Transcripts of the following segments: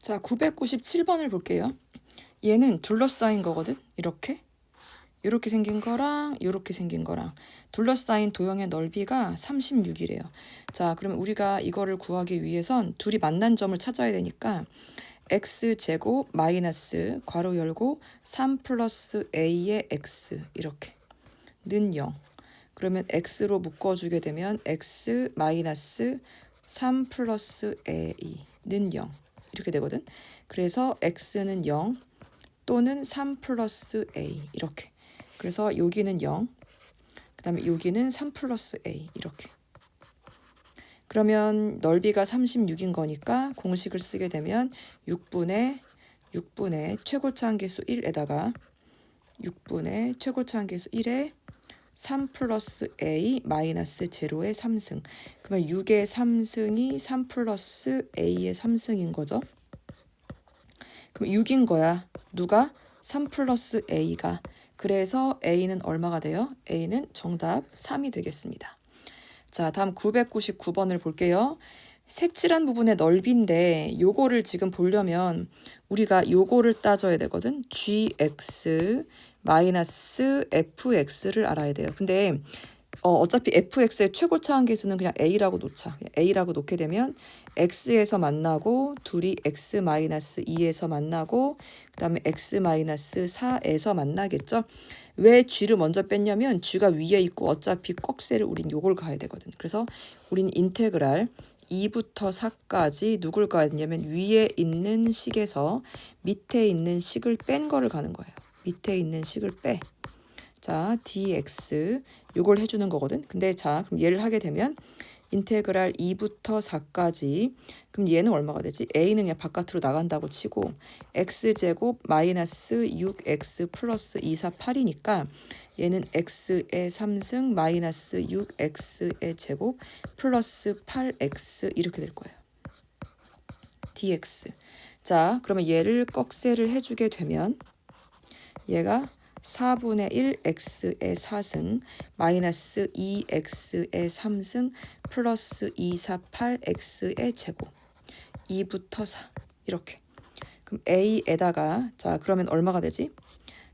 자, 997번을 볼게요. 얘는 둘러싸인 거거든. 이렇게 생긴 거랑 이렇게 생긴 거랑 둘러싸인 도형의 넓이가 36이래요. 자, 그러면 우리가 이거를 구하기 위해선 둘이 만난 점을 찾아야 되니까 x제곱 마이너스 괄호 열고 3 플러스 a의 x 이렇게 는 0. 그러면 x로 묶어주게 되면 x 마이너스 3 플러스 a는 0 이렇게 되거든. 그래서 x는 0 또는 3 플러스 a 이렇게. 그래서 여기는 0, 그 다음에 여기는 3 플러스 a 이렇게. 그러면 넓이가 36인 거니까 공식을 쓰게 되면 6분의 최고차 함계수 1에다가 6분의 최고차 함계수 1에 3 플러스 a 마이너스 제로의 3승. 그러면 6의 3승이 3 플러스 a의 3승인 거죠. 그럼 6인 거야. 누가? 3 플러스 a가. 그래서 a는 얼마가 돼요? a는 정답 3이 되겠습니다. 자, 다음 999번을 볼게요. 색칠한 부분의 넓이인데 요거를 지금 보려면 우리가 요거를 따져야 되거든. gx 마이너스 fx를 알아야 돼요. 근데 어차피 fx의 최고차 함계수는 그냥 a라고 놓자. a라고 놓게 되면 x에서 만나고 둘이 x 마이너스 2에서 만나고 그 다음에 x 마이너스 4에서 만나겠죠. 왜 g를 먼저 뺐냐면 g가 위에 있고 어차피 꺽쇠를 우린 요걸 가야 되거든. 그래서 우린 인테그랄 2부터 4까지 누굴 가야 되냐면 위에 있는 식에서 밑에 있는 식을 뺀 거를 가는 거예요. 밑에 있는 식을 빼. 자, dx 요걸 해주는 거거든. 근데 자, 그럼 얘를 하게 되면 인테그랄 2부터 4까지 그럼 얘는 얼마가 되지? a는 그냥 바깥으로 나간다고 치고 x제곱 마이너스 6x 플러스 2, 4, 8이니까 얘는 x의 3승 마이너스 6x의 제곱 플러스 8x 이렇게 될 거예요. dx. 자, 그러면 얘를 꺽쇠를 해주게 되면 얘가 4분의 1 x의 4승 마이너스 2x의 3승 플러스 2, 4, 8 x의 제곱 2부터 4 이렇게. 그럼 a에다가 자 그러면 얼마가 되지?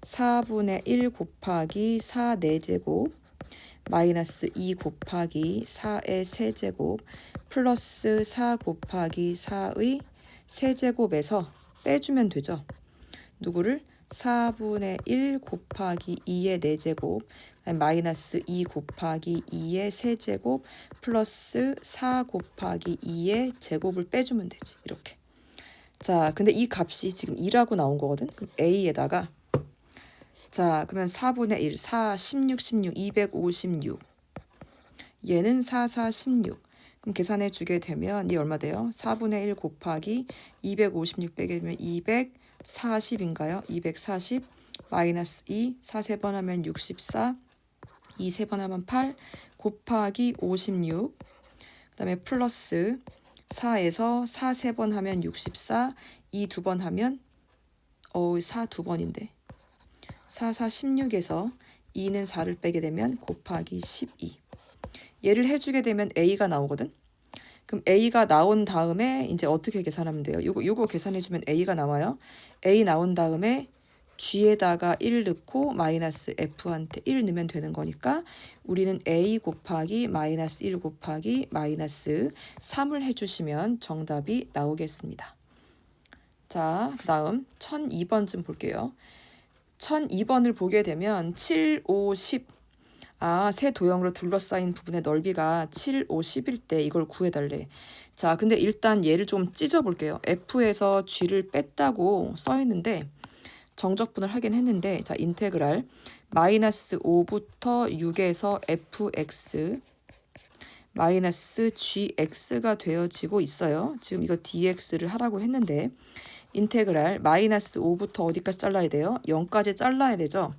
4분의 1 곱하기 4 4제곱 마이너스 2 곱하기 4의 세제곱 플러스 4 곱하기 4의 세제곱에서 빼주면 되죠. 누구를? 4분의 1 곱하기 2의 4제곱 마이너스 2 곱하기 2의 세제곱 플러스 4 곱하기 2의 제곱을 빼주면 되지. 이렇게. 자, 근데 이 값이 지금 2라고 나온 거거든. 그럼 a에다가 자, 그러면 4분의 1, 4, 16, 16, 256 얘는 4, 4, 16 그럼 계산해 주게 되면 이 얼마 돼요? 4분의 1 곱하기 256 빼게 되면 240인가요? 240 마이너스 2, 4 세 번 하면 64, 2 세 번 하면 8 곱하기 56 그 다음에 플러스 4에서 4 세 번 하면 64, 2 두 번 하면 4 두 번인데 4, 4, 16에서 2는 4를 빼게 되면 곱하기 12 얘를 해주게 되면 a가 나오거든. 그럼 a가 나온 다음에 이제 어떻게 계산하면 돼요? 요거 계산해주면 a가 나와요. a 나온 다음에 g에다가 1 넣고 마이너스 f한테 1 넣으면 되는 거니까 우리는 a 곱하기 마이너스 1 곱하기 마이너스 3을 해주시면 정답이 나오겠습니다. 자, 그 다음 1002번쯤 볼게요. 1002번을 보게 되면 7, 5, 10 새 도형으로 둘러싸인 부분의 넓이가 7, 5, 10일 때 이걸 구해달래. 자, 근데 일단 얘를 좀 찢어볼게요. f에서 g를 뺐다고 써있는데 정적분을 하긴 했는데 자, 인테그랄 마이너스 5부터 6에서 fx 마이너스 gx가 되어지고 있어요. 지금 이거 dx를 하라고 했는데 인테그랄 마이너스 5부터 어디까지 잘라야 돼요? 0까지 잘라야 되죠.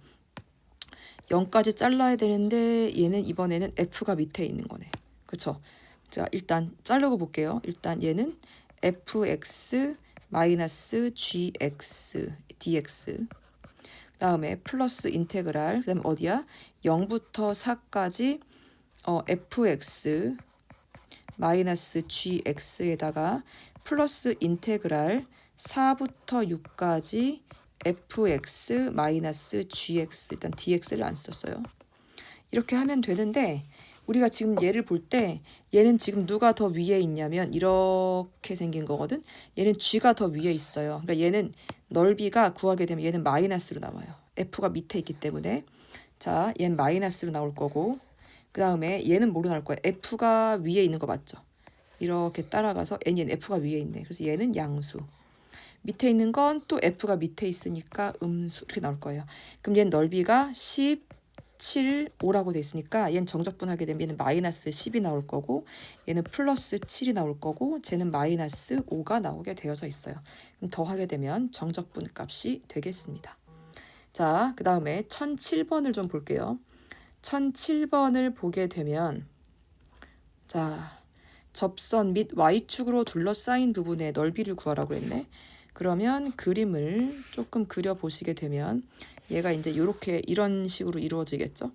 0까지 잘라야 되는데 얘는 이번에는 f가 밑에 있는 거네. 그쵸? 자, 일단 자르고 볼게요. 일단 얘는 fx 마이너스 gx dx 그 다음에 플러스 인테그랄 그 다음에 어디야? 0부터 4까지 fx 마이너스 gx에다가 플러스 인테그랄 4부터 6까지 fx 마이너스 gx, 일단 dx를 안 썼어요. 이렇게 하면 되는데 우리가 지금 얘를 볼 때 얘는 지금 누가 더 위에 있냐면 이렇게 생긴 거거든. 얘는 g가 더 위에 있어요. 그러니까 얘는 넓이가 구하게 되면 얘는 마이너스로 나와요. f가 밑에 있기 때문에. 자, 얘는 마이너스로 나올 거고, 그 다음에 얘는 뭐로 나올 거야? f가 위에 있는 거 맞죠? 이렇게 따라가서 얘는 f가 위에 있네. 그래서 얘는 양수. 밑에 있는 건 또 f가 밑에 있으니까 음수 이렇게 나올 거예요. 그럼 얘는 넓이가 17, 5라고 돼 있으니까 얘는 정적분하게 되면 얘는 마이너스 10이 나올 거고, 얘는 플러스 7이 나올 거고, 쟤는 마이너스 5가 나오게 되어져 있어요. 그럼 더하게 되면 정적분 값이 되겠습니다. 자, 그 다음에 1007번을 좀 볼게요. 1007번을 보게 되면, 자, 접선 및 Y축으로 둘러싸인 부분의 넓이를 구하라고 했네. 그러면 그림을 조금 그려보시게 되면 얘가 이제 이렇게 이런 식으로 이루어지겠죠.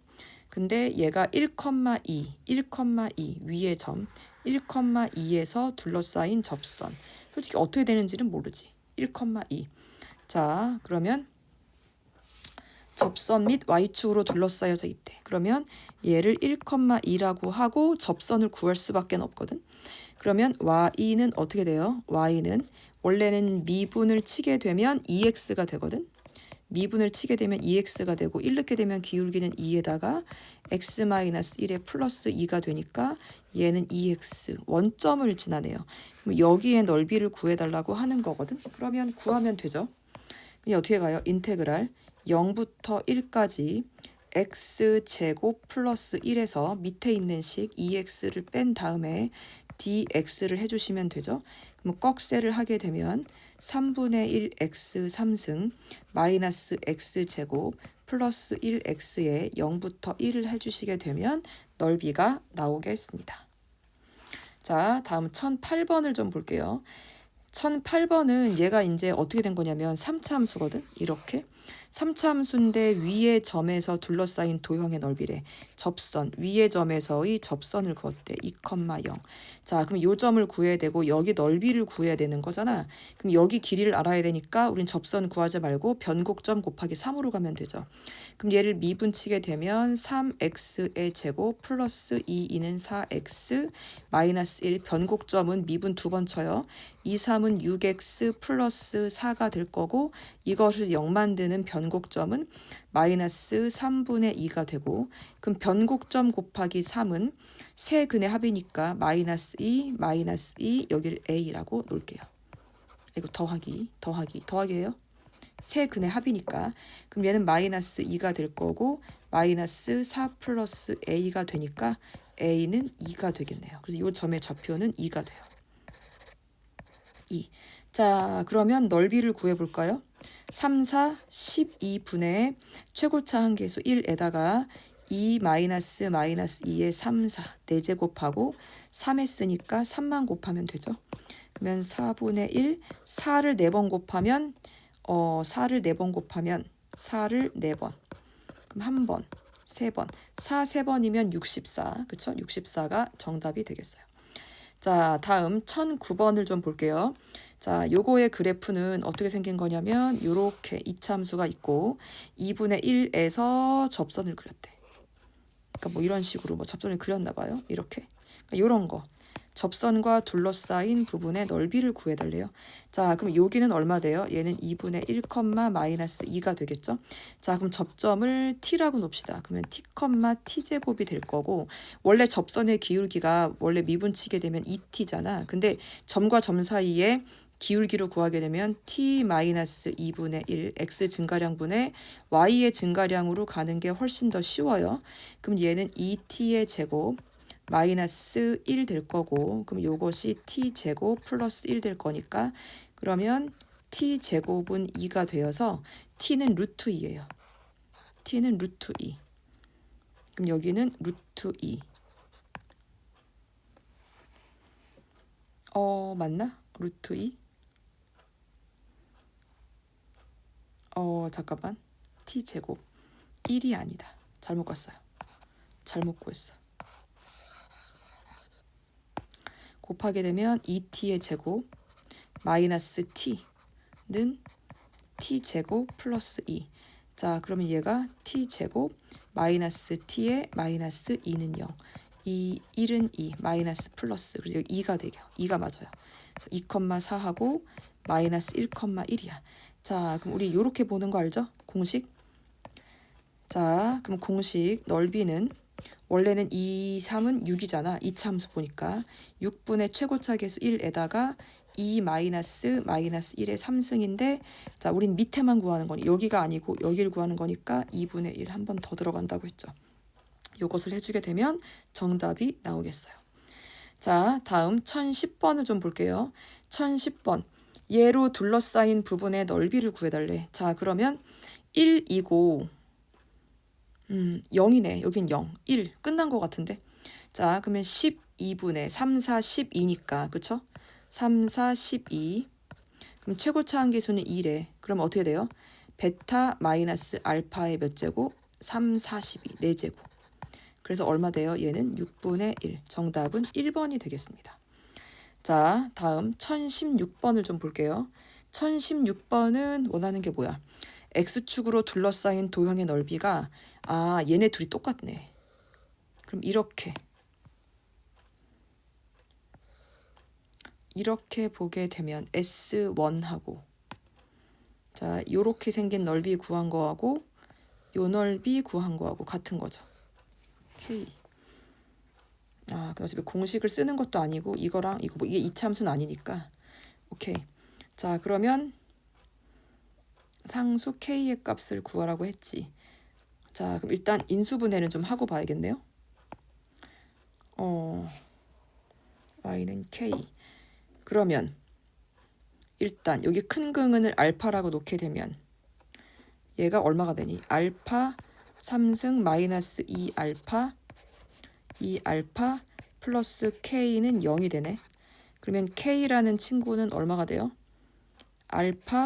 근데 얘가 1,2, 1,2 위의 점, 1,2에서 둘러싸인 접선. 솔직히 어떻게 되는지는 모르지. 1,2. 자, 그러면 접선 및 Y축으로 둘러싸여져 있대. 그러면 얘를 1,2라고 하고 접선을 구할 수밖에 없거든. 그러면 Y는 어떻게 돼요? Y는 원래는 미분을 치게 되면 2x가 되거든. 미분을 치게 되면 2x가 되고 1 넣게 되면 기울기는 2에다가 x-1에 플러스 2가 되니까 얘는 2x 원점을 지나네요. 그럼 여기에 넓이를 구해달라고 하는 거거든. 그러면 구하면 되죠. 그럼 어떻게 가요? 인테그랄 0부터 1까지 x제곱 플러스 1에서 밑에 있는 식 2x를 뺀 다음에 dx를 해주시면 되죠. 그럼 꺽쇠를 하게 되면 3분의 1 x 3승 마이너스 x제곱 플러스 1x에 0부터 1을 해주시게 되면 넓이가 나오겠습니다. 자, 다음 1008번을 좀 볼게요. 1008번은 얘가 이제 어떻게 된 거냐면 3차 함수거든. 이렇게 3차 함수인데 위의 점에서 둘러싸인 도형의 넓이래. 접선 위의 점에서의 접선을 그었대. 2,0. 자, 그럼 요 점을 구해야 되고 여기 넓이를 구해야 되는 거잖아. 그럼 여기 길이를 알아야 되니까 우린 접선 구하지 말고 변곡점 곱하기 3으로 가면 되죠. 그럼 얘를 미분치게 되면 3x의 제곱 플러스 2는 4x 마이너스 1 변곡점은 미분 2번 쳐요. 2, 3은 6x 플러스 4가 될 거고 이것을 0 만드는 변곡점은 마이너스 3분의 2가 되고 그럼 변곡점 곱하기 3은 세 근의 합이니까 마이너스 2, 마이너스 2 여기를 a라고 놓을게요. 이거 더하기예요. 세 근의 합이니까 그럼 얘는 마이너스 2가 될 거고 마이너스 4 플러스 a가 되니까 a는 2가 되겠네요. 그래서 이 점의 좌표는 2가 돼요. 2. 자, 그러면 넓이를 구해볼까요? 3, 4, 12분의 최고차 한계수 1에다가 2 마이너스 2에 3, 4 4제곱하고 3 했으니까 3만 곱하면 되죠. 그러면 4분의 1 4를 4번 곱하면 4를 4번 곱하면 4를 4번 그럼 1번 3번 4 3번이면 64 그쵸? 64가 정답이 되겠어요. 자, 다음 1009번을 좀 볼게요. 자, 요거의 그래프는 어떻게 생긴 거냐면 요렇게 이차함수가 있고 2분의 1에서 접선을 그렸대. 그러니까 뭐 이런 식으로 뭐 접선을 그렸나 봐요. 이렇게. 그러니까 요런 거. 접선과 둘러싸인 부분의 넓이를 구해달래요. 자, 그럼 여기는 얼마 돼요? 얘는 2분의 1, 마이너스 2가 되겠죠? 자, 그럼 접점을 t라고 놉시다. 그러면 t, t제곱이 될 거고 원래 접선의 기울기가 원래 미분치게 되면 2t잖아. 근데 점과 점 사이에 기울기로 구하게 되면 t-2분의 1 x 증가량분의 y의 증가량으로 가는 게 훨씬 더 쉬워요. 그럼 얘는 2t의 제곱 마이너스 1 될 거고 그럼 요것이 t제곱 플러스 1 될 거니까 그러면 t제곱은 2가 되어서 t는 루트 2예요. t는 루트 2. 그럼 여기는 루트 2. 맞나? 루트 2? 잠깐만. t제곱 1이 아니다. 잘못 갔어요. 잘못 구했어. 곱하게 되면 2t의 제곱 마이너스 t t제곱 플러스 2. 자, 그러면 얘가 t제곱 마이너스 t의 마이너스 2는 0. 1은 2, 마이너스 플러스. 그래서 여기 2가 되죠. 2가 맞아요. 2,4하고 마이너스 1,1이야. 자, 그럼 우리 이렇게 보는 거 알죠? 공식. 자, 그럼 공식 넓이는 원래는 2, 3은 6이잖아. 이차함수 보니까 6분의 최고차 계수 1에다가 2 마이너스 1의 3승인데, 자, 우린 밑에만 구하는 거니 여기가 아니고 여기를 구하는 거니까 2분의 1 한 번 더 들어간다고 했죠. 요것을 해주게 되면 정답이 나오겠어요. 자, 다음 1010번을 좀 볼게요. 1010번. 얘로 둘러싸인 부분의 넓이를 구해달래. 자, 그러면 1이고 0이네. 여긴 0. 1. 끝난 것 같은데. 자, 그러면 12분의 3, 4, 12니까. 그쵸? 3, 4, 12. 그럼 최고차 함계수는 2래. 그럼 어떻게 돼요? 베타 마이너스 알파의 몇 제곱? 3, 4, 12. 4제곱. 그래서 얼마 돼요? 얘는 6분의 1. 정답은 1번이 되겠습니다. 자, 다음 1016번을 좀 볼게요. 1016번은 원하는 게 뭐야? X축으로 둘러싸인 도형의 넓이가 얘네 둘이 똑같네. 그럼 이렇게 보게 되면 S1하고, 자, 요렇게 생긴 넓이 구한 거하고 요 넓이 구한 거하고 같은 거죠. K. 그래서 공식을 쓰는 것도 아니고 이거랑 이거 이게 이차함수는 아니니까. 오케이. 자, 그러면 상수 K의 값을 구하라고 했지. 자, 그럼 일단 인수분해는 좀 하고 봐야겠네요. Y는 K. 그러면 일단 여기 큰 근을 알파라고 놓게 되면 얘가 얼마가 되니? 알파 3승 마이너스 2알파 플러스 K는 0이 되네. 그러면 K라는 친구는 얼마가 돼요? 2알파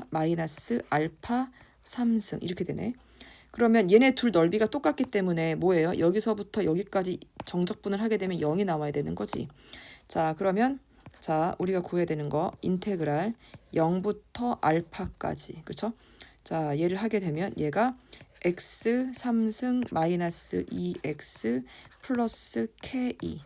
마이너스 알파 3승 이렇게 되네. 그러면 얘네 둘 넓이가 똑같기 때문에 뭐예요? 여기서부터 여기까지 정적분을 하게 되면 0이 나와야 되는 거지. 자, 그러면 자, 우리가 구해야 되는 거 인테그랄 0부터 알파까지. 그렇죠? 자, 얘를 하게 되면 얘가 x 3승 마이너스 2x 플러스 k의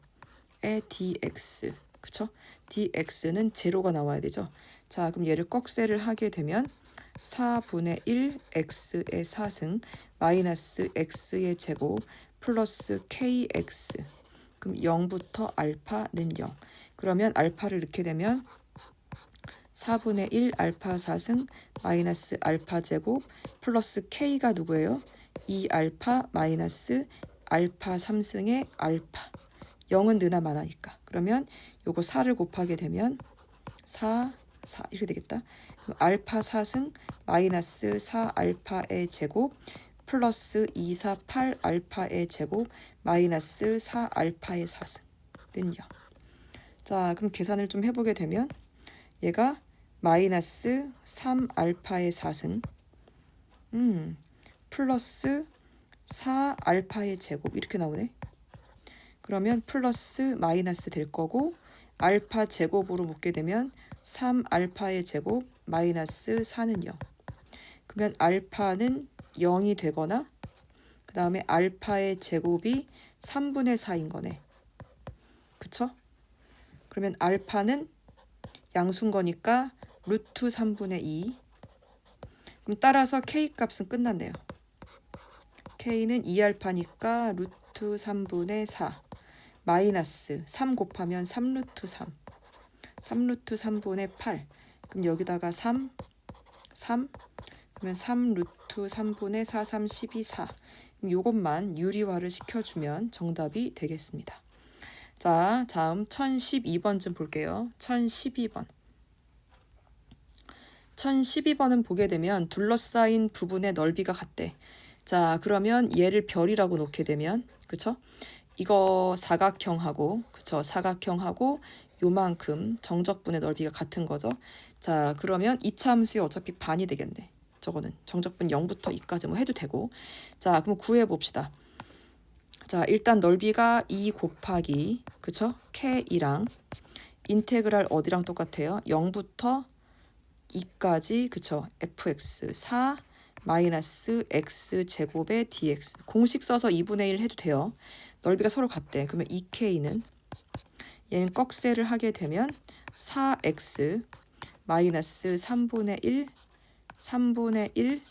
dx. 그렇죠? dx는 제로가 나와야 되죠. 자, 그럼 얘를 꺽쇠를 하게 되면 4분의 1 x의 4승 마이너스 x의 제곱 플러스 kx. 그럼 0부터 알파는 0. 그러면 알파를 넣게 되면 4분의 1 알파 4승 마이너스 알파 제곱 플러스 k가 누구예요? 2알파 마이너스 알파 3승의 알파. 0은 느나 많으니까. 그러면 요거 4를 곱하게 되면 4 이렇게 되겠다. 그럼 알파 4승 마이너스 4알파의 제곱 플러스 2, 4, 8 알파의 제곱 마이너스 4알파의 4승는 0. 자, 그럼 계산을 좀 해보게 되면 얘가 마이너스 3알파의 4승 플러스 4알파의 제곱 이렇게 나오네. 그러면 플러스 마이너스 될 거고 알파 제곱으로 묶게 되면 3알파의 제곱 마이너스 4는 0. 그러면 알파는 0이 되거나 그 다음에 알파의 제곱이 3분의 4인 거네. 그쵸? 그러면 알파는 양수인 거니까 루트 3분의 2. 그럼 따라서 K 값은 끝났네요. K는 2알파니까 루트 3분의 4 마이너스 3 곱하면 3루트 3루트 3분의 8. 그럼 여기다가 3 그러면 3루트 3분의 4 3 12 4. 그럼 요것만 유리화를 시켜주면 정답이 되겠습니다. 자, 다음 1012번 좀 볼게요. 1012번. 1012번은 보게 되면 둘러싸인 부분의 넓이가 같대. 자, 그러면 얘를 별이라고 놓게 되면, 그쵸? 이거 사각형하고, 그쵸? 사각형하고 요만큼 정적분의 넓이가 같은 거죠. 자, 그러면 이차함수의 어차피 반이 되겠네. 저거는 정적분 0부터 2까지 뭐 해도 되고. 자, 그럼 구해봅시다. 자, 일단 넓이가 2 곱하기, 그쵸? K이랑 인테그랄 어디랑 똑같아요? 0부터 2까지 그쵸? fx 4 마이너스 x 제곱의 dx 공식 써서 2분의 1 해도 돼요. 넓이가 서로 같대. 그러면 2k는 얘는 꺽쇠를 하게 되면 4x 마이너스 3분의 1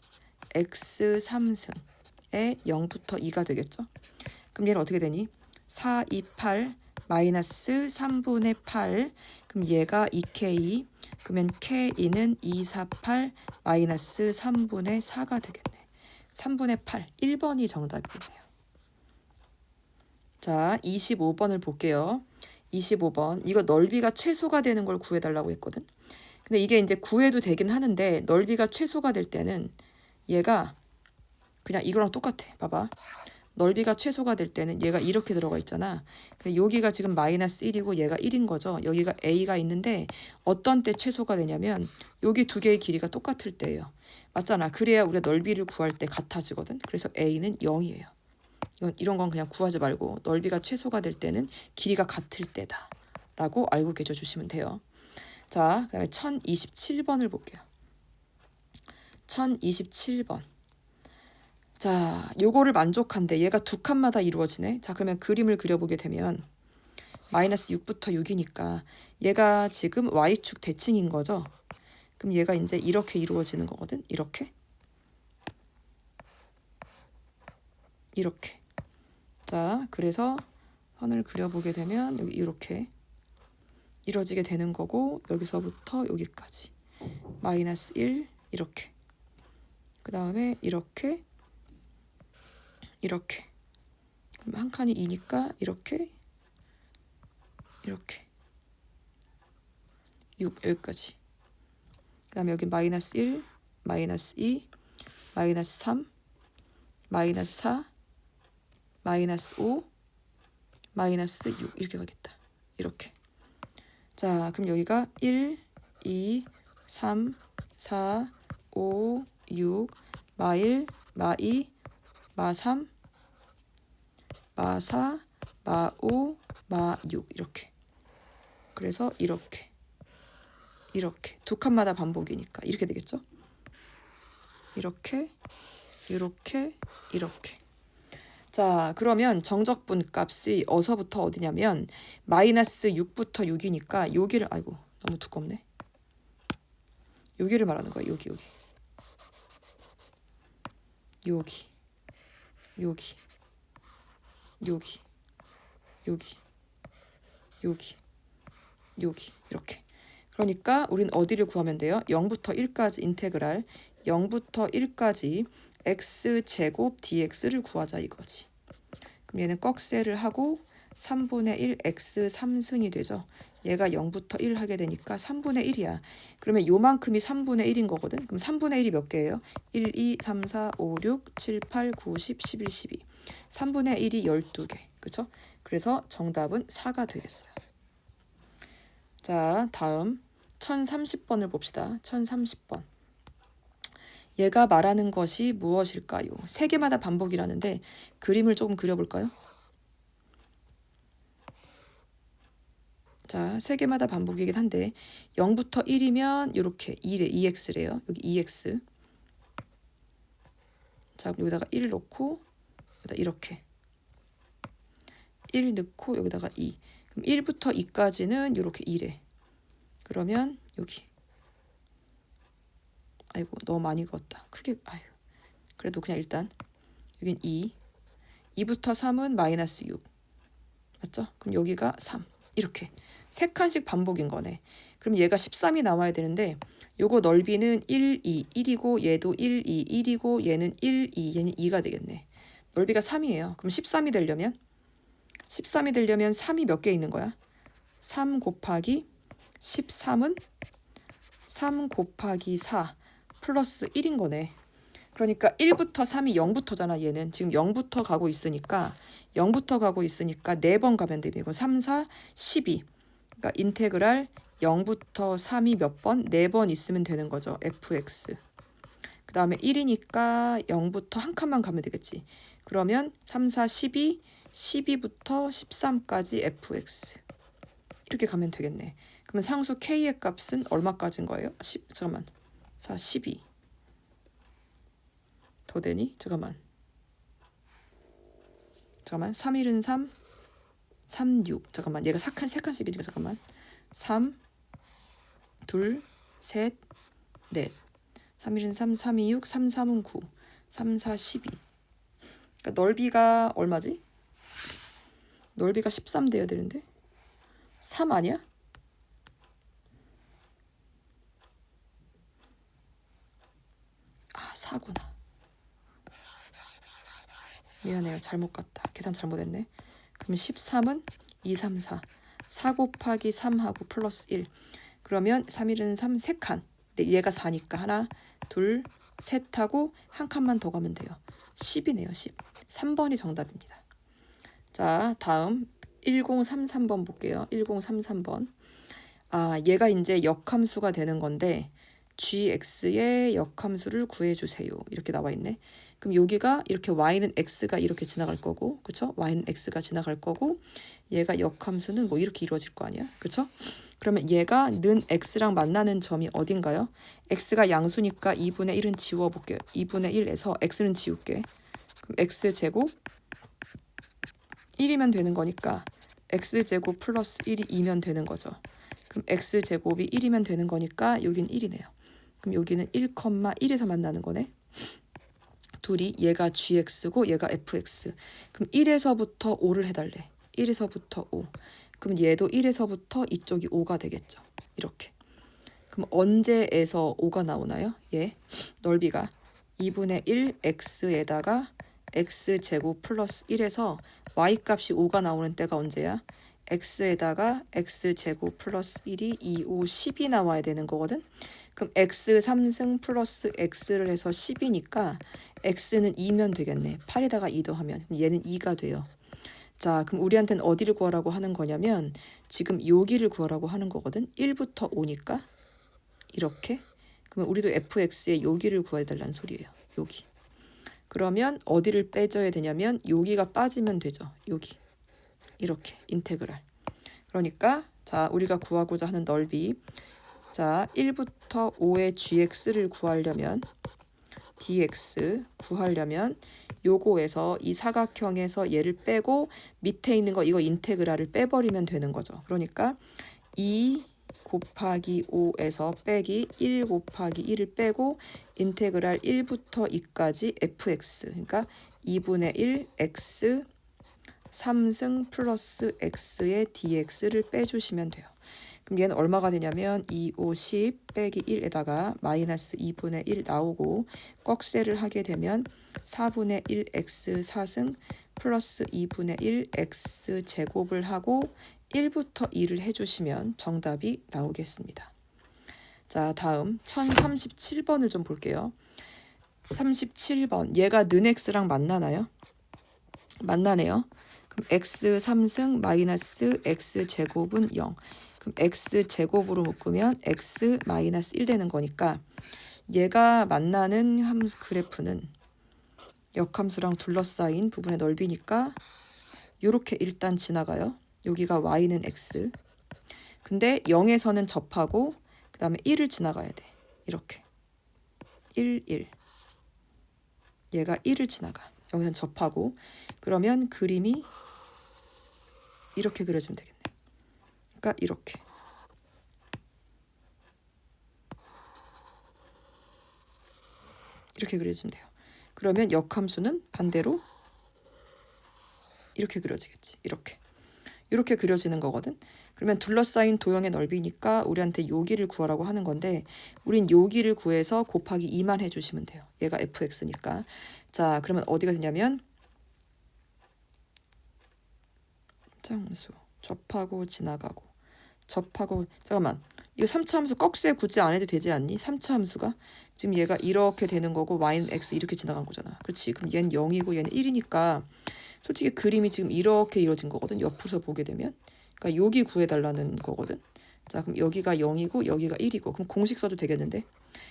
x 3승에 0부터 2가 되겠죠. 그럼 얘는 어떻게 되니? 4, 2, 8 마이너스 3분의 8 그럼 얘가 2k 그러면 k는 2, 4, 8 마이너스 3분의 4가 되겠네. 3분의 8 1번이 정답이겠네요. 자 25번을 볼게요. 25번 이거 넓이가 최소가 되는 걸 구해달라고 했거든. 근데 이게 이제 구해도 되긴 하는데 넓이가 최소가 될 때는 얘가 그냥 이거랑 똑같아. 봐봐. 넓이가 최소가 될 때는 얘가 이렇게 들어가 있잖아. 여기가 지금 마이너스 1이고 얘가 1인 거죠. 여기가 a가 있는데 어떤 때 최소가 되냐면 여기 두 개의 길이가 똑같을 때예요. 맞잖아. 그래야 우리가 넓이를 구할 때 같아지거든. 그래서 a는 0이에요. 이런 건 그냥 구하지 말고 넓이가 최소가 될 때는 길이가 같을 때다 라고 알고 계셔 주시면 돼요. 자, 그 다음에 1027번을 볼게요. 1027번. 자, 요거를 만족한데 얘가 두 칸마다 이루어지네. 자, 그러면 그림을 그려보게 되면 마이너스 6부터 6이니까 얘가 지금 y축 대칭인 거죠. 그럼 얘가 이제 이렇게 이루어지는 거거든. 이렇게. 자, 그래서 선을 그려보게 되면 여기 이렇게 이루어지게 되는 거고 여기서부터 여기까지 마이너스 1 이렇게 그 다음에 이렇게 그럼 한 칸이 2니까 이렇게 6 여기까지 그 다음에 여기 마이너스 1 마이너스 2 마이너스 3 마이너스 4 마이너스 5 마이너스 6 이렇게 가겠다. 이렇게. 자, 그럼 여기가 1 2 3 4 5 6 마1 마2 마3 마4 마5 마6 이렇게. 그래서 이렇게 두 칸마다 반복이니까 이렇게 되겠죠. 이렇게 자, 그러면 정적분 값이 어서부터 어디냐면 마이너스 6부터 6이니까 여기를 아이고 너무 두껍네. 여기를 말하는 거야. 여기 이렇게. 그러니까 우린 어디를 구하면 돼요? 0부터 1까지 인테그랄 0부터 1까지 x제곱 dx를 구하자 이거지. 그럼 얘는 꺽쇠를 하고 3분의 1 x 3승이 되죠. 얘가 0부터 1 하게 되니까 3분의 1이야. 그러면 요만큼이 3분의 1인 거거든. 그럼 3분의 1이 몇 개예요? 1, 2, 3, 4, 5, 6, 7, 8, 9, 10, 11, 12. 3분의 1이 12개. 그쵸? 그래서 정답은 4가 되겠어요. 자, 다음 1030번을 봅시다. 1030번. 얘가 말하는 것이 무엇일까요? 세 개마다 반복이라는데 그림을 조금 그려볼까요? 자, 세 개마다 반복이긴 한데 0부터 1이면 이렇게 2x래요. 여기 2x. 자, 여기다가 1 넣고 여기다 이렇게 1 넣고 여기다가 2. 그럼 1부터 2까지는 이렇게 2래. 그러면 여기 아이고 너무 많이 그었다. 크게 아유. 그래도 그냥 일단 여긴 2. 2부터 3은 마이너스 6. 맞죠? 그럼 여기가 3. 이렇게 세 칸씩 반복인 거네. 그럼 얘가 13이 나와야 되는데 요거 넓이는 1, 2, 1이고 얘도 1, 2, 1이고 얘는 1, 2, 얘는 2가 되겠네. 넓이가 3이에요. 그럼 13이 되려면 3이 몇 개 있는 거야? 3 곱하기 13은 3 곱하기 4 플러스 1인 거네. 그러니까 1부터 3이 0부터잖아. 얘는 지금 0부터 가고 있으니까 4번 가면 되네. 그럼 3, 4, 12. 그러니까 인테그랄 0부터 3이 몇 번? 4번 있으면 되는 거죠. fx. 그 다음에 1이니까 0부터 한 칸만 가면 되겠지. 그러면 3, 4, 12, 12부터 13까지 fx. 이렇게 가면 되겠네. 그러면 상수 K의 값은 얼마까지인 거예요? 10, 잠깐만. 4, 12. 더 되니? 잠깐만. 3일은 3, 3, 6. 잠깐만. 얘가 3칸씩이니까 잠깐만. 3, 2, 셋, 넷. 3일은 3, 3이 6, 3, 3은 9. 3, 4, 12. 그러니까 넓이가 얼마지? 넓이가 13 돼야 되는데. 3 아니야? 아, 4구나. 미안해요. 잘못 갔다. 계산 잘못했네. 그럼 13은 2, 3, 4. 4 곱하기 3하고 플러스 1. 그러면 3일은 3, 3칸. 근데 얘가 4니까 하나, 둘, 셋하고 한 칸만 더 가면 돼요. 10이네요. 10. 3번이 정답입니다. 자, 다음 1033번 볼게요. 1033번. 아, 얘가 이제 역함수가 되는 건데 gx의 역함수를 구해주세요. 이렇게 나와 있네. 그럼 여기가 이렇게 y는 x가 이렇게 지나갈 거고, 그쵸? y는 x가 지나갈 거고, 얘가 역함수는 뭐 이렇게 이루어질 거 아니야, 그쵸? 그러면 얘가 는 x랑 만나는 점이 어딘가요? x가 양수니까 2분의 1은 지워볼게요. 2분의 1에서 x는 지울게. 그럼 x제곱 1이면 되는 거니까 x제곱 플러스 1이 2면 되는 거죠. 그럼 x제곱이 1이면 되는 거니까 여긴 1이네요. 그럼 여기는 1,1에서 만나는 거네. 둘이 얘가 gx고 얘가 fx. 그럼 1에서부터 5를 해달래. 1에서부터 5. 그럼 얘도 1에서부터 이쪽이 5가 되겠죠. 이렇게. 그럼 언제에서 5가 나오나요? 얘 넓이가 2분의 1 x에다가 x제곱 플러스 1에서 y값이 5가 나오는 때가 언제야? x에다가 x제곱 플러스 1이 2, 5, 10이 나와야 되는 거거든. 그럼 x 3승 플러스 x를 해서 10이니까 x는 2면 되겠네. 8에다가 2 더하면 얘는 2가 돼요. 자, 그럼 우리한테는 어디를 구하라고 하는 거냐면 지금 여기를 구하라고 하는 거거든. 1부터 5니까 이렇게. 그러면 우리도 fx의 여기를 구해달라는 소리예요. 여기. 그러면 어디를 빼줘야 되냐면 여기가 빠지면 되죠. 여기. 이렇게 인테그랄. 그러니까 자, 우리가 구하고자 하는 넓이. 자, 1부터 5의 gx를 구하려면 dx 구하려면 요거에서 이 사각형에서 얘를 빼고 밑에 있는 거 이거 인테그랄을 빼버리면 되는 거죠. 그러니까 2 곱하기 5에서 빼기 1 곱하기 1을 빼고 인테그랄 1부터 2까지 fx. 그러니까 2분의 1 x 3승 플러스 x의 dx를 빼주시면 돼요. 그럼 얘는 얼마가 되냐면 2, 5, 10 빼기 1에다가 마이너스 2분의 1 나오고 꺽쇠를 하게 되면 4분의 1 x 4승 플러스 2분의 1 x 제곱을 하고 1부터 2를 해주시면 정답이 나오겠습니다. 자, 다음 1037번을 좀 볼게요. 37번 얘가 는 x랑 만나나요? 만나네요. 그럼 x 3승 마이너스 x 제곱은 0. 그럼 x 제곱으로 묶으면 x 마이너스 1 되는 거니까 얘가 만나는 함수 그래프는 역함수랑 둘러싸인 부분의 넓이니까 이렇게 일단 지나가요. 여기가 y는 x. 근데 0에서는 접하고 그 다음에 1을 지나가야 돼. 이렇게 1, 1. 얘가 1을 지나가. 여기서는 접하고 그러면 그림이 이렇게 그려지면 되겠네. 그러니까 이렇게 그려주면 돼요. 그러면 역함수는 반대로 이렇게 그려지겠지. 이렇게 그려지는 거거든. 그러면 둘러싸인 도형의 넓이니까 우리한테 여기를 구하라고 하는 건데 우린 여기를 구해서 곱하기 2만 해주시면 돼요. 얘가 fx니까. 자, 그러면 어디가 되냐면 장수 접하고 지나가고 접하고 잠깐만 이거 3차 함수 꺽쇠 굳이 안 해도 되지 않니? 3차 함수가 지금 얘가 이렇게 되는 거고 y는 x 이렇게 지나간 거잖아. 그렇지? 그럼 얘는 0이고 얘는 1이니까 솔직히 그림이 지금 이렇게 이루어진 거거든. 옆에서 보게 되면 그러니까 여기 구해달라는 거거든. 자, 그럼 여기가 0이고 여기가 1이고 그럼 공식 써도 되겠는데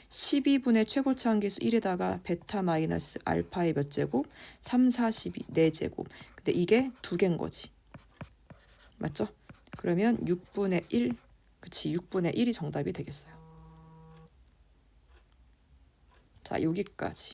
12분의 최고차 함계수 1에다가 베타 마이너스 알파의 몇 제곱? 3, 4, 12, 4제곱. 근데 이게 두 개인 거지. 맞죠? 그러면 6분의 1, 그치, 6분의 1이 정답이 되겠어요. 자, 여기까지.